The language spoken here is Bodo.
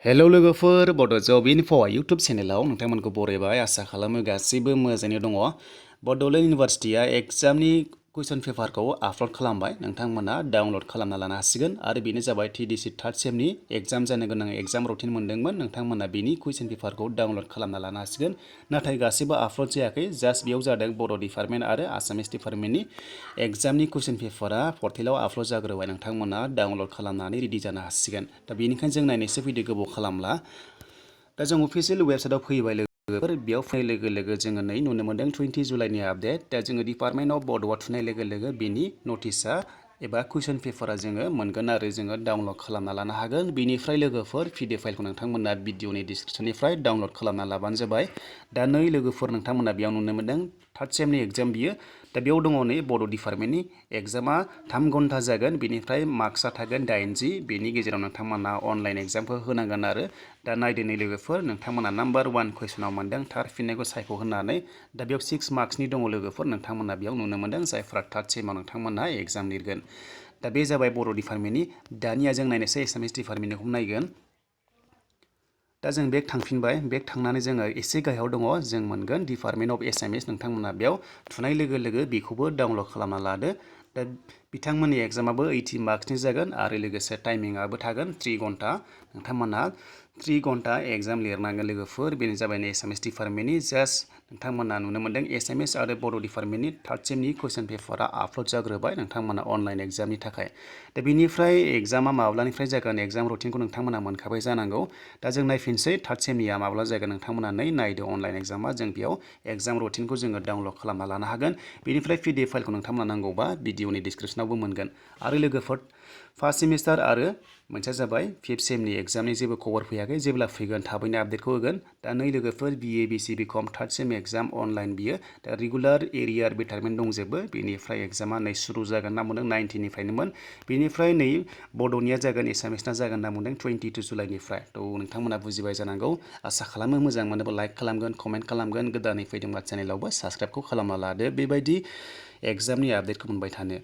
हेलौ लोगोफोर बड' जब इनफो इउटुब चेनेलाव नोंथांमोनखौ बरायबाय आसा खालामो गासैबो मोजाङै दङ। बड'लेण्ड इउनिभारसिटिया एग्जामनि कुइसन पेपारखौ आपल'ड खालामबाय, नोंथांमोना डाउनल'ड खालामना लानो हासिगोन आरो बेनो जाबाय TDC थार्ड सेमनि एग्जाम जानो गोनां एग्जाम रुटिन मोनदोंमोन, नोंथांमोना बेनि कुइसन पेपारखौ डाउनल'ड खालामना लानो हासिगोन। नाथाय गासैबो आपल'ड जायाखै, जास्ट बेयाव जादों बड' डिपार्टमेन्ट आरो आसामिस डिपार्टमेन्टनि एग्जामनि कुइसन पेपारा पर्टेलाव आपल'ड जाग्रोबाय, नोंथांमोना डाउनल'ड खालामनानै रेडि जानो हासिगोन। दा बेनिखायनो जों नायनोसै भिडिअ गोबाव खालामला। दा जों अफिसियेल वेबसाइटआव फैबाय लोगोफोर, बेयाव फैनाय लोगो लोगो जोङो नै नुनो मोनदों 20 जुलाइनि आपडेट। दा जोङो डिपार्टमेन्ट अफ बड'आव थुनाय लोगो लोगो बेनि नटिसआ एबा कुइसन पेपारा जोङो मोनगोन आरो जोङो डाउनल'ड खालामना लानो हागोन। बेनिफ्राय लोगोफोर PDF फाइलखौ नोंथांमोना भिडिअनि डिसक्रिपसननिफ्राय डाउनल'ड खालामना लाबानो जाबाय। दा नै लोगोफोर नोंथांमोना बेयाव नुनो मोनदों थार्ड सेमनि एग्जाम बियो। दा बेयाव दङ नै बड' डिपार्टमेन्टनि एग्जामा 3 घन्टा जागोन, बेनिफ्राय मार्क्सआ थागोन 80, बेनि गेजेराव नोंथांमोना अनलाइन एग्जामखौ होनांगोन आरो। दा नायदो नै लोगोफोर, नोंथांमोना नाम्बार 1 कुइसनाव मोनदों थार फिननायखौ सायख' होननानै। दा बेयाव 6 मार्क्सनि दङ लोगोफोर, नोंथांमोना बेयाव नुनो मोनदों जायफ्रा थार्ड सेमाव नोंथांमोना एग्जाम लिरगोन। दा बे जाबाय बर' डिपार्टमेन्टनि। दानिया जों नायनोसै एसामिस डिपार्टमेन्टनिखौ नायगोन। दा जों बेक थांफिनबाय, बेक थांनानै जोङो एसे गाहायाव दङ, जों मोनगोन डिपार्टमेन्ट अफ एसामिस, नोंथांमोना बेयाव थुनाय लोगो लोगो बेखौबो डाउनल'ड खालामना लादो। दा बिथांमोननि एग्जामाबो 80 मार्क्सनि जागोन आरो लोगोसे टाइमिंआबो थागोन 3 घन्टा। नोंथांमोना 3 घन्टा एग्जाम लिरनांगोन लोगोफोर। बेनो जाबाय एसामिस डिपार्टमेन्टनि। जास्ट नोंथांमोना नुनो मोनदों एसामिस आरो बड' डिपार्टमेन्टनि थार्ड सेमनि कुइसन पेपारा आपल'ड जाग्रोबाय नोंथांमोना अनलाइन एग्जामनि थाखाय। दा बेनिफ्राय एग्जामा माब्लानिफ्राय जागोन एग्जाम रुटिनखौ नोंथांमोना मोनखाबाय जानांगौ। दा जों नायफिनसै थार्ड सेमनिया माब्ला जागोन, नोंथांमोना नै नायदो अनलाइन एग्जामा। जों बेयाव एग्जाम रुटिनखौ जोङो डाउनल'ड खालामना लानो हागोन। बेनिफ्राय PDF फाइलखौ नोंथांमोना नांगौबा भिडिअनि डिसक्रिपसनावबो मोनगोन। आरो लोगोफोर फार्स्ट सेमिस्टार आरो मोनसेया जाबाय 5th सेमनि एग्जामनि जेबो खबर फैयाखै, जेब्ला फैगोन थाबैनो आपडेटखौ होगोन। दा नै लोगोफोर BA BC BCom third same exam online बियो। दा रेगुलार एरियार बेटारमेन्ट दंजोबो। बेनिफ्राय एग्जामा नै सुरु जागोन ना मोनदों 19निफ्रायनोमोन। बेनिफ्राय नै बड'निया जागोन, एसामिसना जागोन ना मोनदों 22 जुलाइनिफ्राय। थ' नोंथांमोना बुजिबाय जानांगौ। आसा खालामो मोजां मोनोबा लाइक खालामगोन, कमेन्ट खालामगोन, गोदानै फैदोंबा चेनेलावबो साबस्क्राइबखौ खालामना लादो बेबायदि एग्जामनि आपडेटखौ मोनबाय थानो।